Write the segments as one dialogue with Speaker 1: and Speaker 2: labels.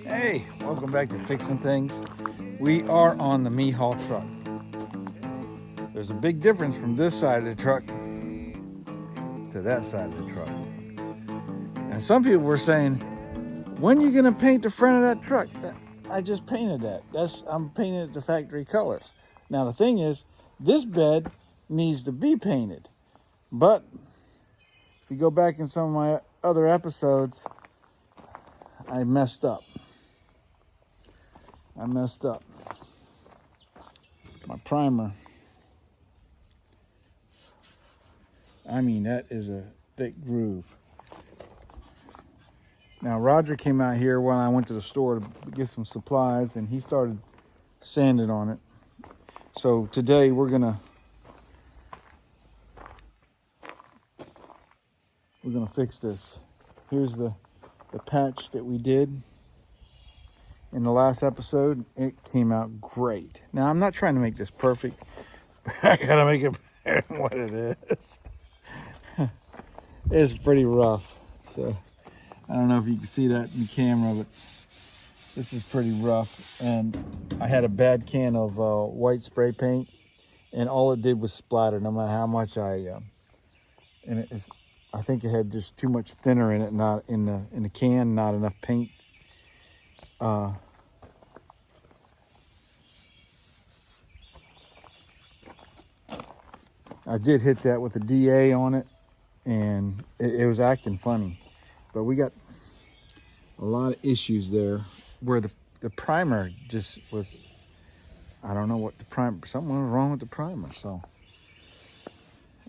Speaker 1: Hey, welcome back to Fixing Things. We are on the me-haul truck. There's a big difference from this side of the truck to that side of the truck. And some people were saying, when are you gonna paint the front of that truck? I just painted that. I'm painting it the factory colors. Now the thing is, this bed needs to be painted. But if you go back in some of my other episodes, I messed up. My primer, I mean, that is a thick groove. Now, Roger came out here when I went to the store to get some supplies, and he started sanding on it. So today we're gonna fix this. Here's the patch that we did in the last episode. It came out great. Now, I'm not trying to make this perfect. I gotta make it better than what it is. It's pretty rough. So I don't know if you can see that in the camera, but this is pretty rough. And I had a bad can of white spray paint, and all it did was splatter. No matter how much and I think it had just too much thinner in it, not in the can, not enough paint. I did hit that with a DA on it, and it was acting funny. But we got a lot of issues there where the primer just was, I don't know what the primer, something was wrong with the primer. So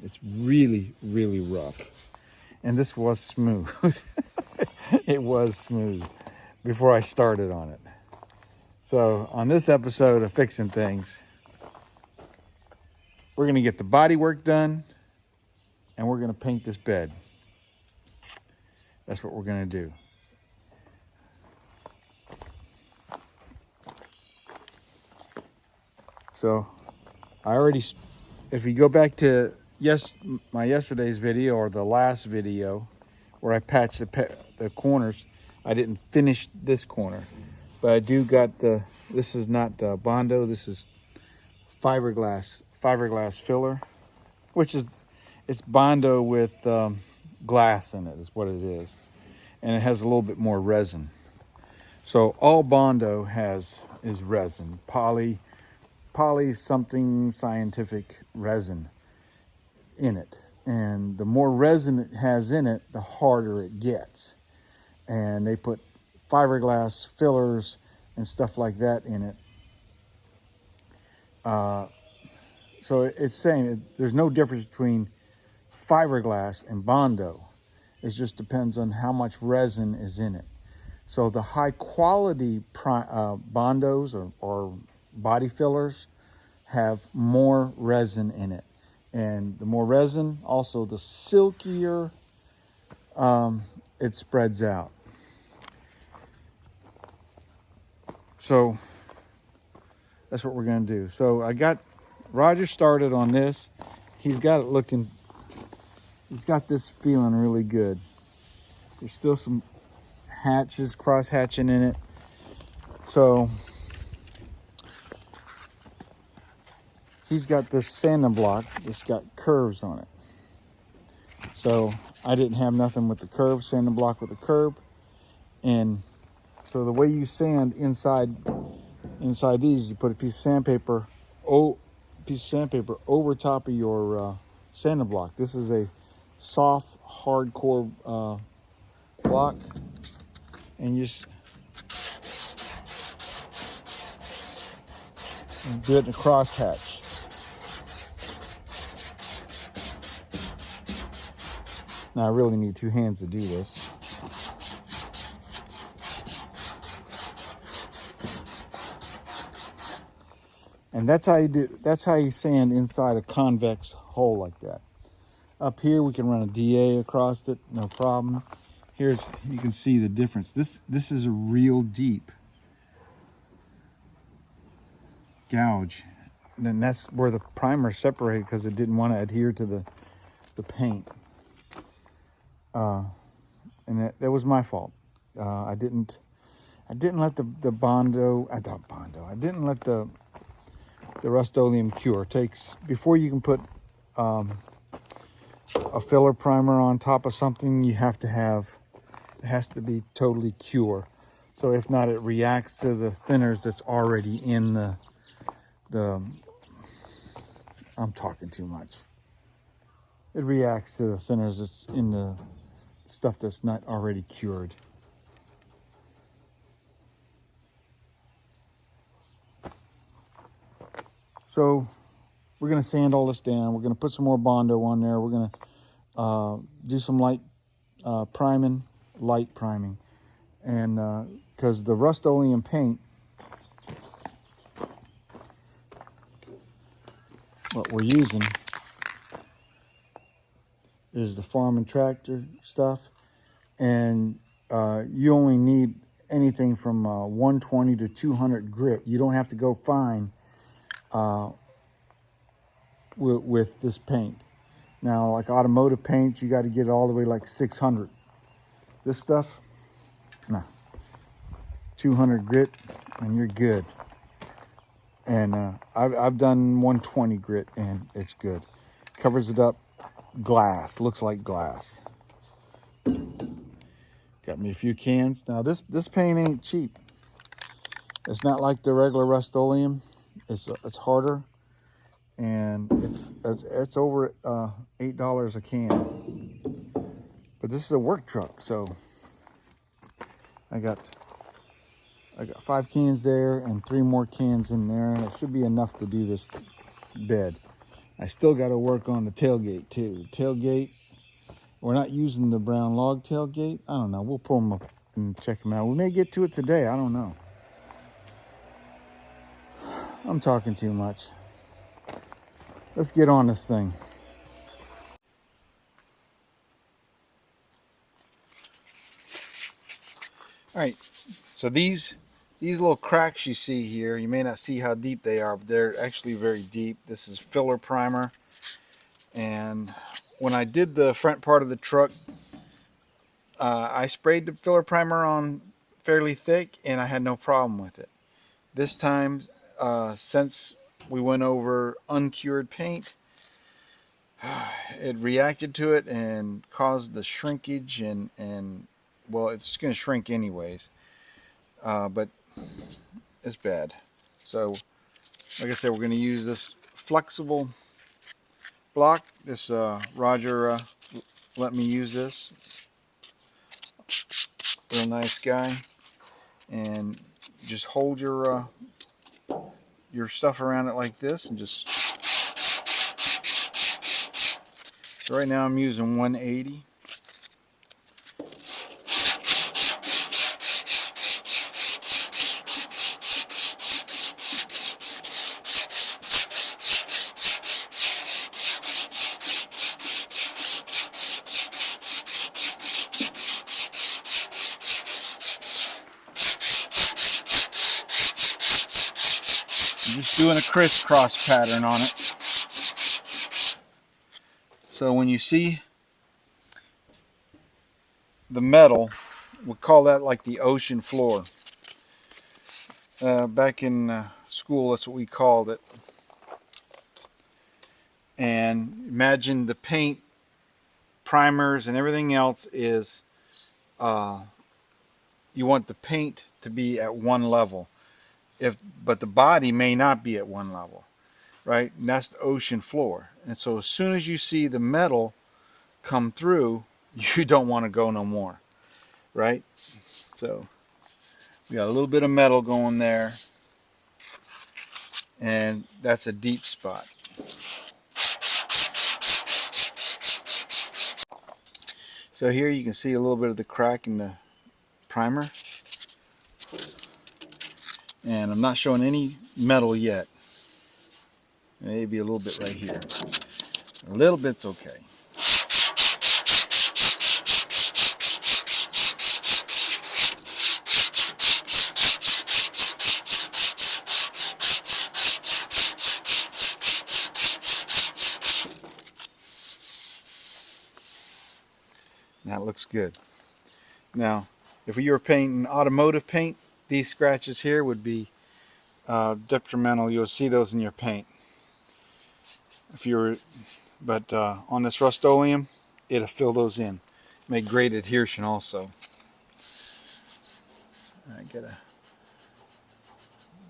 Speaker 1: it's really, really rough. And this was smooth. It was smooth before I started on it. So on this episode of Fixing Things, we're gonna get the bodywork done, and we're gonna paint this bed. That's what we're gonna do. So I already, if you go back to my yesterday's video or the last video where I patched the corners, I didn't finish this corner, but I do got this is not Bondo, this is fiberglass filler, which is, it's Bondo with glass in it is what it is. And it has a little bit more resin. So all Bondo has is resin, poly something scientific resin in it. And the more resin it has in it, the harder it gets. And they put fiberglass fillers and stuff like that in it. So it's saying there's no difference between fiberglass and Bondo. It just depends on how much resin is in it. So the high quality Bondos or body fillers have more resin in it. And the more resin, also the silkier it spreads out. So that's what we're gonna do. So I got Roger started on this. He's got this feeling really good. There's still some hatches, cross hatching in it. So he's got this sanding block that's got curves on it. So I didn't have nothing with the curve, sanding block with the curve. And so the way you sand inside these, you put a piece of sandpaper over top of your sanding block. This is a soft, hardcore block, and you just do it in a cross hatch. Now I really need two hands to do this. And that's how you sand inside a convex hole like that. Up here we can run a DA across it, no problem. You can see the difference. This is a real deep gouge. And then that's where the primer separated because it didn't want to adhere to the paint. And that was my fault. I didn't I didn't let the Bondo, I didn't let the Rust-Oleum cure. Takes, before you can put a filler primer on top of something, you have to have, it has to be totally cure. So if not, it reacts to the thinners that's already in the I'm talking too much. It reacts to the thinners that's in the stuff that's not already cured. So we're going to sand all this down. We're going to put some more Bondo on there. We're going to do some light priming, and because the Rust-Oleum paint, what we're using is the farm and tractor stuff, and you only need anything from 120 to 200 grit. You don't have to go fine with this paint. Now, like automotive paints, you got to get all the way like 600. This stuff, nah, 200 grit, and you're good. And I've done 120 grit, and it's good. Covers it up, glass, looks like glass. Got me a few cans. Now this paint ain't cheap. It's not like the regular Rust-Oleum. It's harder, and it's over $8 a can. But this is a work truck, so I got 5 cans there and 3 more cans in there, and it should be enough to do this bed. I still got to work on the tailgate too. Tailgate, we're not using the brown log tailgate. I don't know. We'll pull them up and check them out. We may get to it today. I don't know. I'm talking too much. Let's get on this thing. All right. So these little cracks you see here, you may not see how deep they are, but they're actually very deep. This is filler primer. And when I did the front part of the truck, I sprayed the filler primer on fairly thick, and I had no problem with it. This time, since we went over uncured paint, it reacted to it and caused the shrinkage, and well, it's going to shrink anyways, but it's bad. So, like I said, we're going to use this flexible block. This Roger let me use this. Real nice guy. And just hold your stuff around it like this, and just. So right now I'm using 180. Just doing a crisscross pattern on it. So when you see the metal, we call that like the ocean floor. Back in school, that's what we called it. And imagine the paint, primers, and everything else is, you want the paint to be at one level. But the body may not be at one level, right? And that's the ocean floor. And so as soon as you see the metal come through, you don't want to go no more, right? So we got a little bit of metal going there, and that's a deep spot. So here you can see a little bit of the crack in the primer, and I'm not showing any metal yet. Maybe a little bit right here. A little bit's okay. That looks good. Now, if you were painting automotive paint, these scratches here would be detrimental. You'll see those in your paint. If you're, but on this Rust-Oleum, it'll fill those in. Make great adhesion also. I get a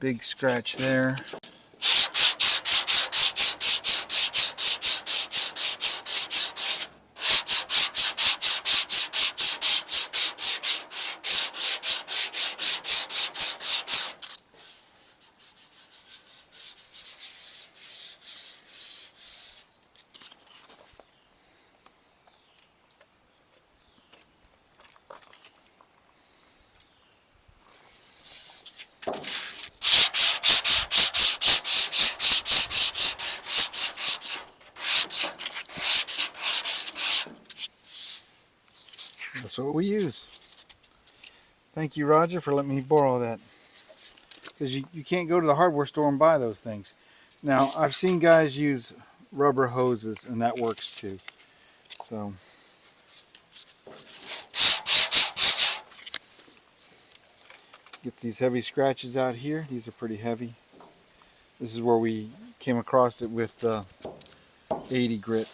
Speaker 1: big scratch there. That's what we use. Thank you, Roger, for letting me borrow that. Because you can't go to the hardware store and buy those things. Now, I've seen guys use rubber hoses, and that works too. So, get these heavy scratches out here. These are pretty heavy. This is where we came across it with 80 grit.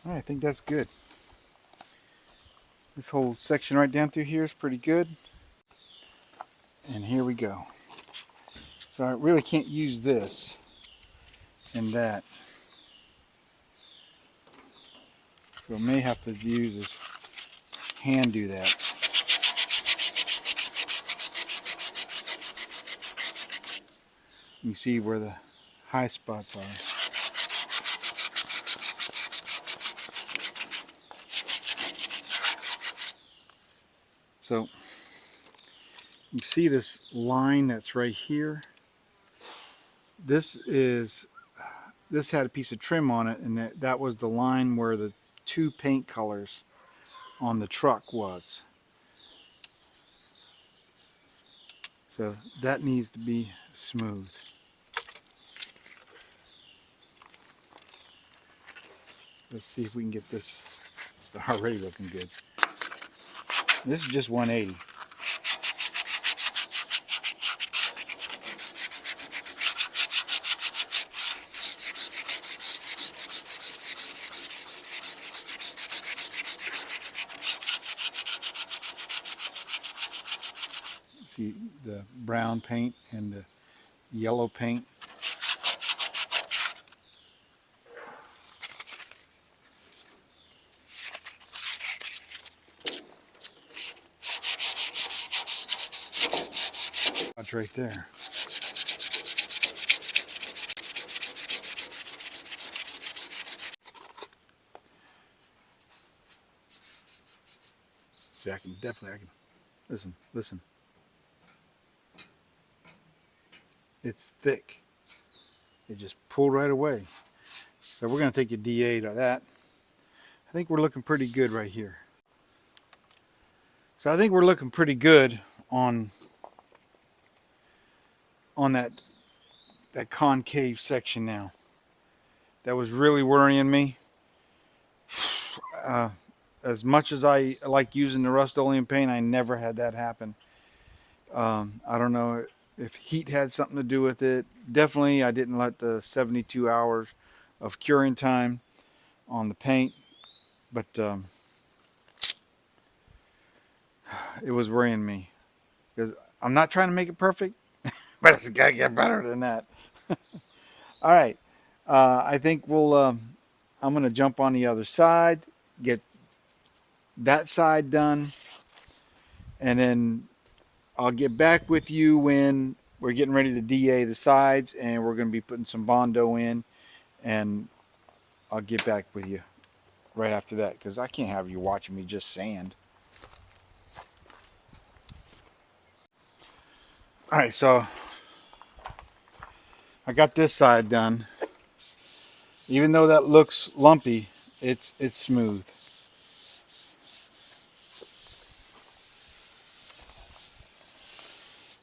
Speaker 1: I think that's good. This whole section right down through here is pretty good. And here we go. So I really can't use this and that. So I may have to use this hand do that. You see where the high spots are. So you see this line that's right here. This had a piece of trim on it, and that was the line where the two paint colors on the truck was. So that needs to be smooth. Let's see if we can get this. It's already looking good. This is just 180. See the brown paint and the yellow paint. That's right there. See, I can listen. It's thick. It just pulled right away. So we're going to take a D8 of that. I think we're looking pretty good right here. So I think we're looking pretty good on that concave section now. That was really worrying me. As much as I like using the Rust-Oleum paint, I never had that happen. I don't know if heat had something to do with it. Definitely I didn't let the 72 hours of curing time on the paint, but it was worrying me because I'm not trying to make it perfect, but it's got to get better than that. All right. I think I'm going to jump on the other side, get that side done, and then I'll get back with you when we're getting ready to DA the sides and we're going to be putting some Bondo in, and I'll get back with you right after that because I can't have you watching me just sand. All right, so I got this side done. Even though that looks lumpy, it's smooth.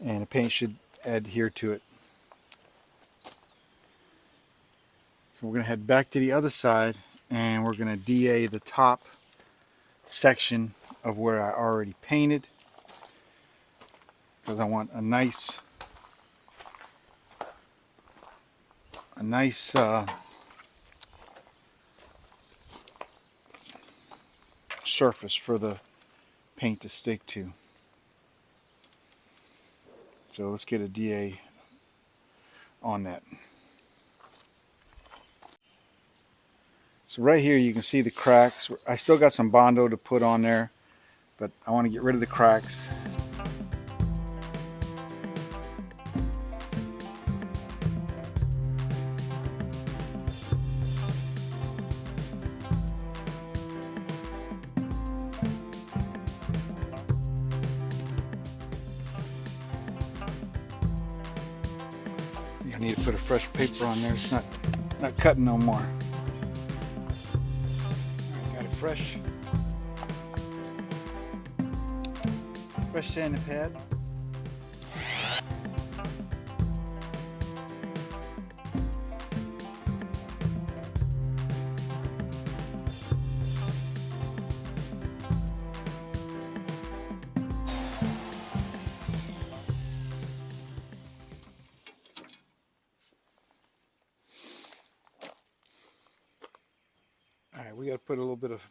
Speaker 1: And the paint should adhere to it. So we're going to head back to the other side and we're going to DA the top section of where I already painted because I want a nice surface for the paint to stick to. So let's get a DA on that. So right here you can see the cracks. I still got some Bondo to put on there, but I want to get rid of the cracks. I need to put a fresh paper on there. It's not cutting no more. Right, got a fresh sanding pad. All right, we got to put a little bit of,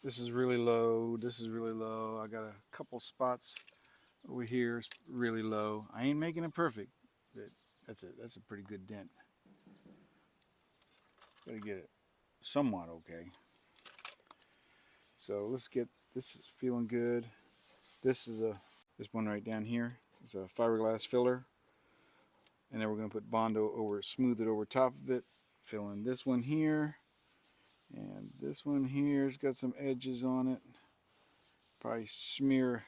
Speaker 1: this is really low, this is really low. I got a couple spots over here, it's really low. I ain't making it perfect, but that's a pretty good dent. Got to get it somewhat okay. So let's get, this is feeling good. This one right down here is a fiberglass filler. And then we're going to put Bondo over, smooth it over top of it. Fill in this one here. And this one here's got some edges on it. Probably smear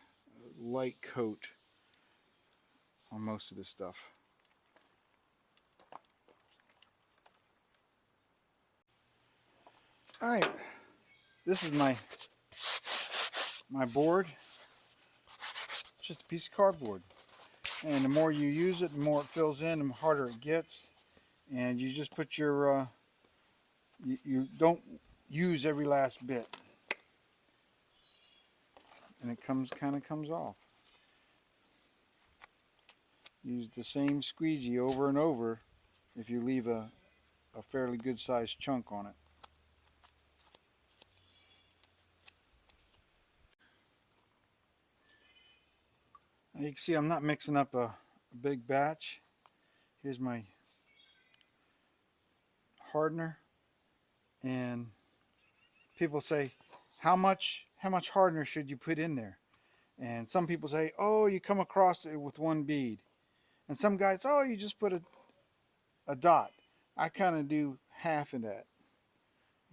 Speaker 1: a light coat on most of this stuff. Alright, this is my board. It's just a piece of cardboard. And the more you use it, the more it fills in, the harder it gets. And you just put your, you don't use every last bit. And it kind of comes off. Use the same squeegee over and over if you leave a fairly good sized chunk on it. Now you can see I'm not mixing up a big batch. Here's my hardener, and people say, how much hardener should you put in there? And some people say, oh, you come across it with one bead. And some guys, oh, you just put a dot. I kind of do half of that.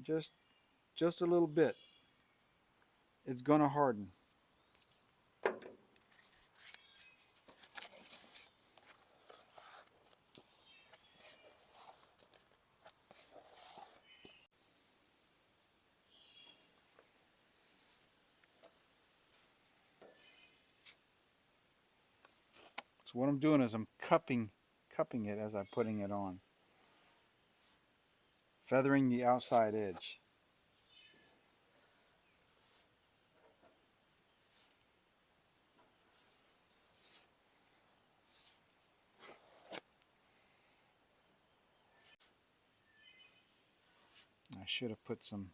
Speaker 1: Just a little bit. It's gonna harden. So what I'm doing is I'm cupping it as I'm putting it on. Feathering the outside edge. I should have put some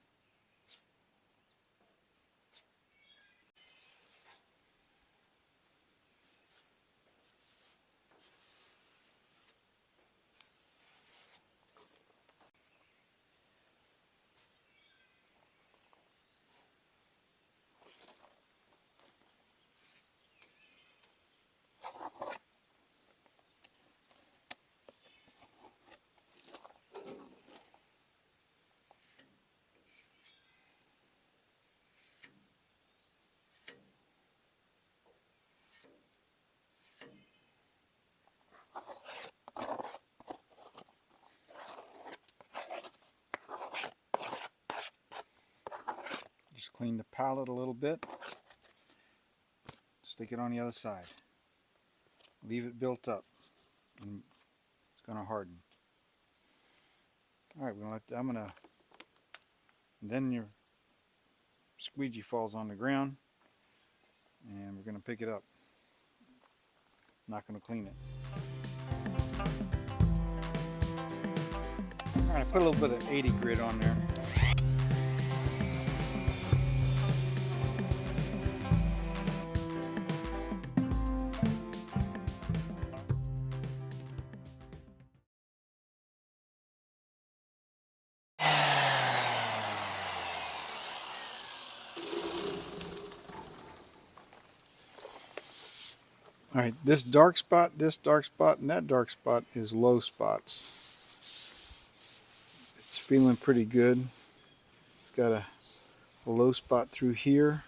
Speaker 1: pallet a little bit. Stick it on the other side. Leave it built up, and it's going to harden. All right, and then your squeegee falls on the ground, and we're going to pick it up. Not going to clean it. All right, I put a little bit of 80 grit on there. All right, this dark spot, and that dark spot is low spots. It's feeling pretty good. It's got a low spot through here,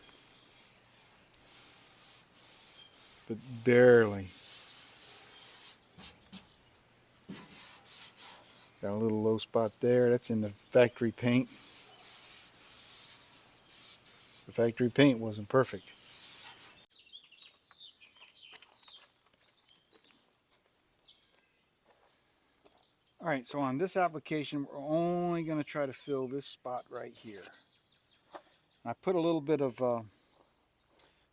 Speaker 1: but barely. Got a little low spot there. That's in the factory paint. The factory paint wasn't perfect. All right, so on this application, we're only going to try to fill this spot right here. I put a little bit of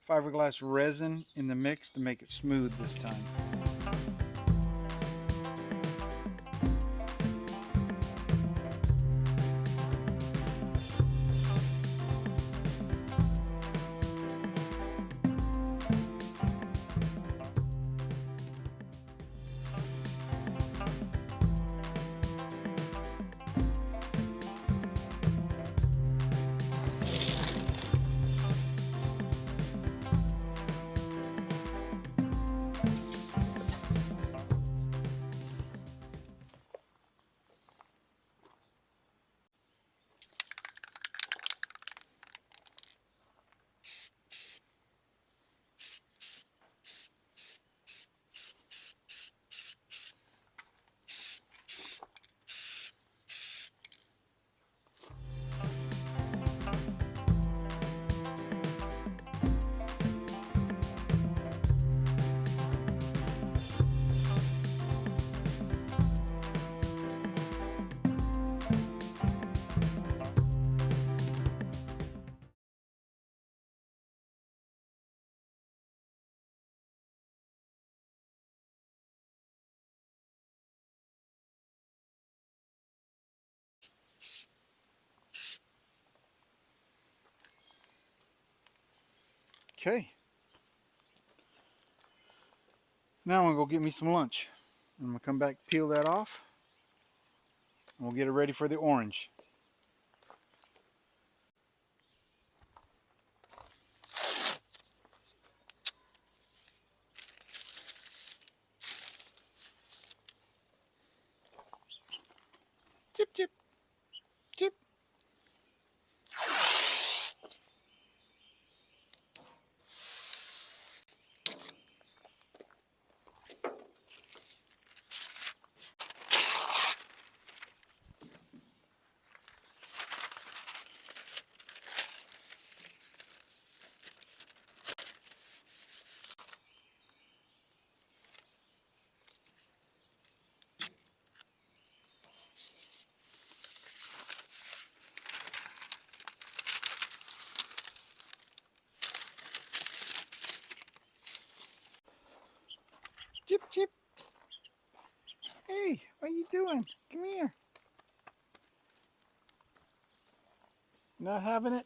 Speaker 1: fiberglass resin in the mix to make it smooth this time. Okay. Now I'm going to go get me some lunch. I'm going to come back, peel that off, and we'll get it ready for the orange. Chip, chip, chip. Chip, chip. Hey, what are you doing? Come here. Not having it?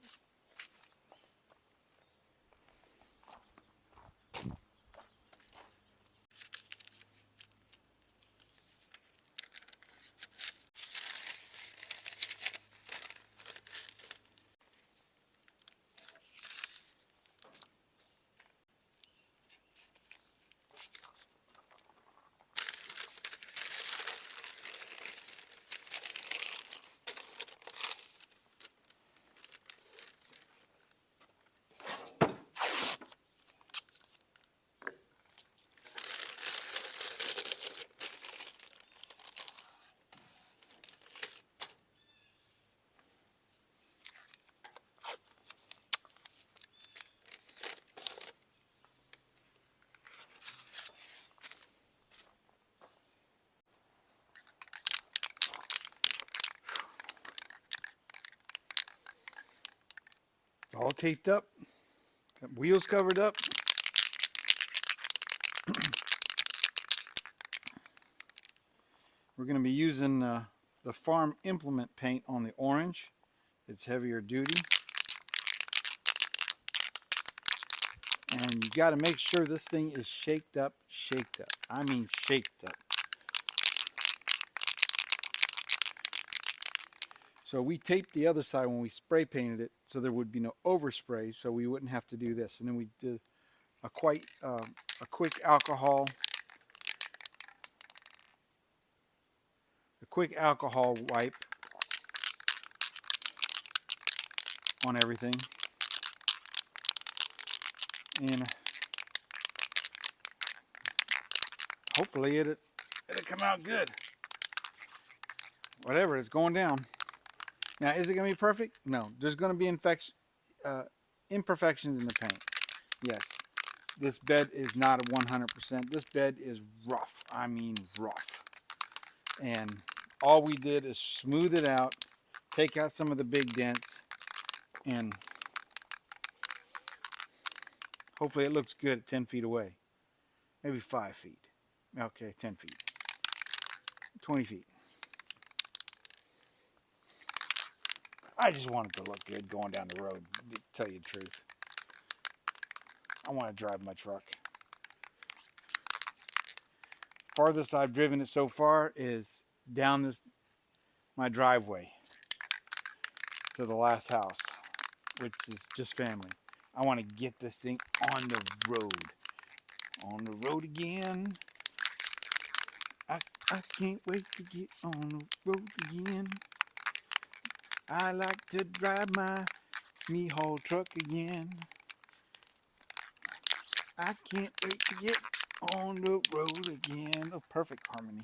Speaker 1: all taped up, got wheels covered up. We're going to be using the farm implement paint on the orange. It's heavier duty. And you got to make sure this thing is shaked up. I mean shaked up. So we taped the other side when we spray painted it so there would be no overspray, so we wouldn't have to do this. And then we did a quick alcohol wipe on everything. And hopefully it'll come out good. Whatever, it's going down. Now, is it going to be perfect? No. There's going to be imperfections in the paint. Yes. This bed is not a 100%. This bed is rough. I mean rough. And all we did is smooth it out, take out some of the big dents, and hopefully it looks good at 10 feet away. Maybe 5 feet. Okay, 10 feet. 20 feet. I just want it to look good going down the road, to tell you the truth. I want to drive my truck. Farthest I've driven it so far is down my driveway to the last house, which is just family. I want to get this thing on the road. On the road again. I can't wait to get on the road again. I like to drive my me-haul truck again. I can't wait to get on the road again. Oh, perfect harmony.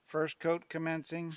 Speaker 1: First coat commencing.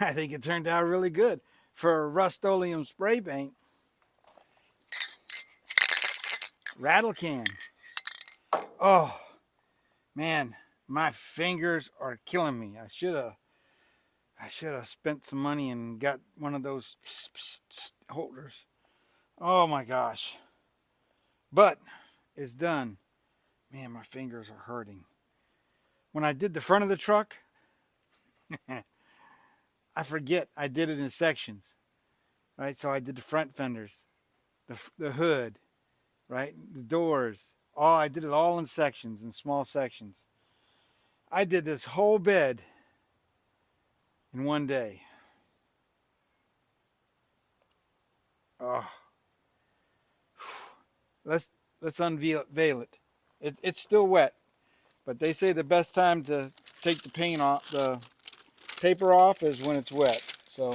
Speaker 1: I think it turned out really good for Rust-Oleum spray paint. Rattle can. Oh, man, my fingers are killing me. I should have spent some money and got one of those holders. Oh my gosh. But it's done. Man, my fingers are hurting. When I did the front of the truck, I forget I did it in sections, right? So I did the front fenders, the hood, right? The doors. I did it all in sections, in small sections. I did this whole bed in one day. Oh, let's unveil it. It's still wet, but they say the best time to take the paint off, the paper off, is when it's wet. So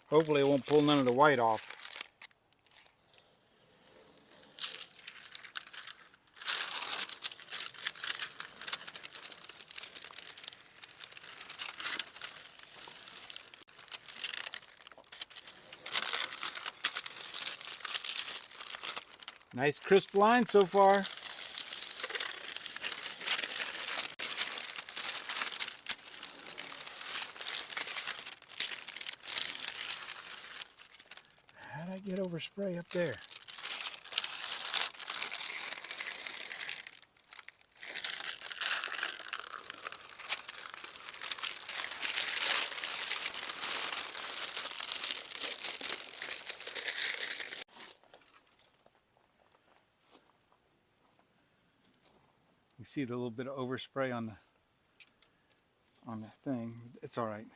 Speaker 1: hopefully it won't pull none of the white off. Nice crisp line so far. How'd I get overspray up there? You see the little bit of overspray on the thing. It's all right.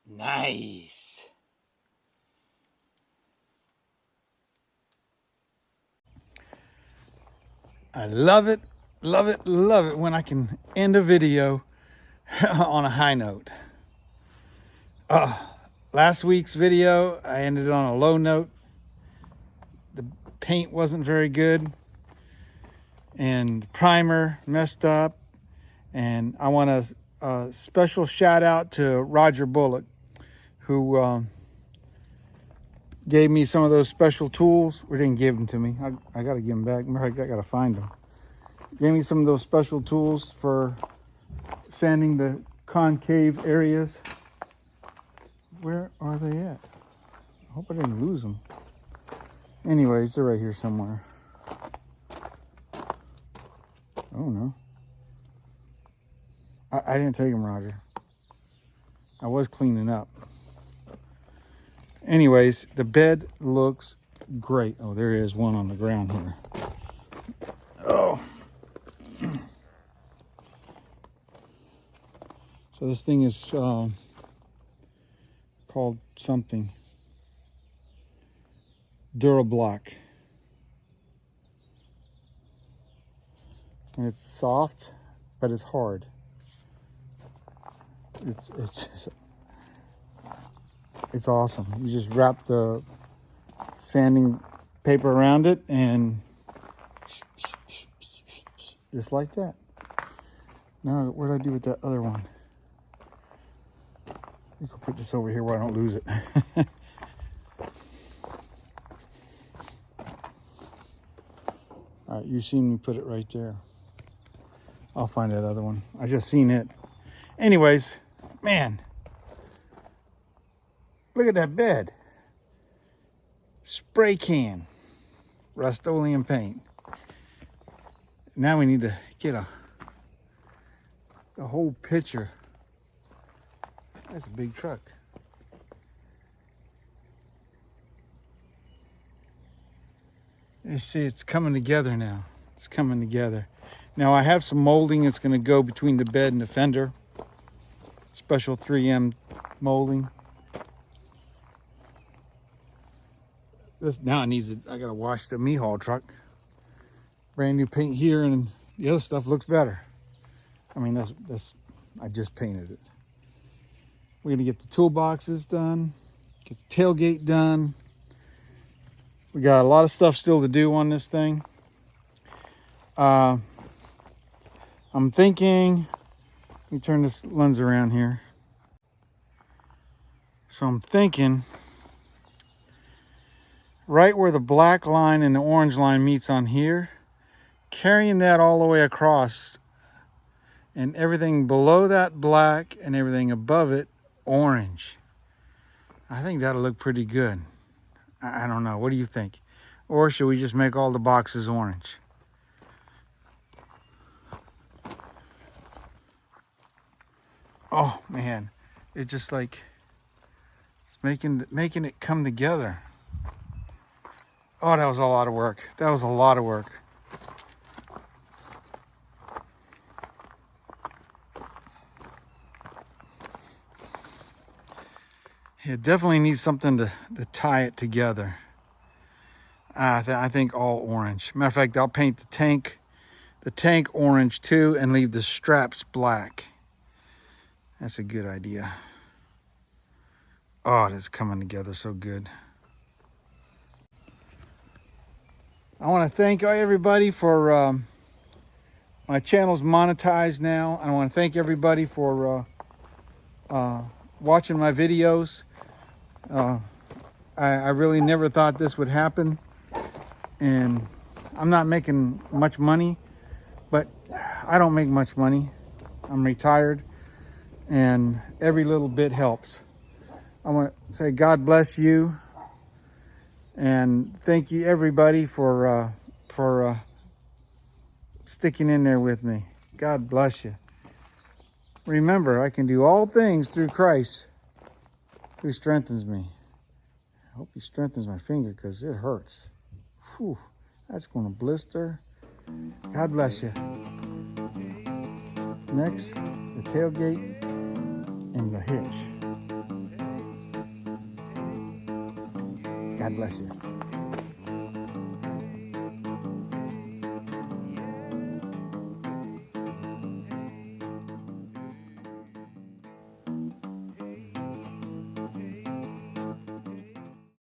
Speaker 1: Nice. I love it, love it, love it when I can end a video on a high note. Last week's video, I ended on a low note. The paint wasn't very good, and the primer messed up. And I want a special shout out to Roger Bullock, who gave me some of those special tools. Or didn't give them to me. I got to give them back. I got to find them. Gave me some of those special tools for sanding the concave areas. Where are they at? I hope I didn't lose them. Anyways, they're right here somewhere. Oh no. I didn't take them, Roger. I was cleaning up. Anyways, the bed looks great. Oh, there is one on the ground here. Oh. So this thing is called something. Dura block. And it's soft, but it's hard. It's awesome. You just wrap the sanding paper around it and just like that. Now, what did I do with that other one? You can put this over here where I don't lose it. All right, you've seen me put it right there. I'll find that other one. I just seen it. Anyways, man, look at that bed. Spray can, Rust-Oleum paint. Now we need to get the whole picture. That's a big truck. You see, it's coming together now. It's coming together. Now I have some molding that's going to go between the bed and the fender. Special 3M molding. This now I gotta wash the me-haul truck. Brand new paint here, and the other stuff looks better. I mean, that's I just painted it. We're gonna get the toolboxes done, get the tailgate done. We got a lot of stuff still to do on this thing. I'm thinking, let me turn this lens around here. So I'm thinking, right where the black line and the orange line meets on here, carrying that all the way across, and everything below that black and everything above it orange. I think that'll look pretty good. I don't know, what do you think? Or should we just make all the boxes orange? Oh man, it just like, it's making it come together. Oh, that was a lot of work. That was a lot of work. It definitely needs something to tie it together. I think all orange. Matter of fact, I'll paint the tank orange too, and leave the straps black. That's a good idea. Oh, it is coming together so good. I want to thank everybody for, my channel's monetized now. I want to thank everybody for watching my videos. I really never thought this would happen, and I'm not making much money, but I don't make much money. I'm retired, and every little bit helps. I want to say God bless you, and thank you everybody for sticking in there with me. God bless you. Remember, I can do all things through Christ who strengthens me. I hope he strengthens my finger because it hurts. Whew, that's going to blister. God bless you. Next, the tailgate and the hitch. God bless you.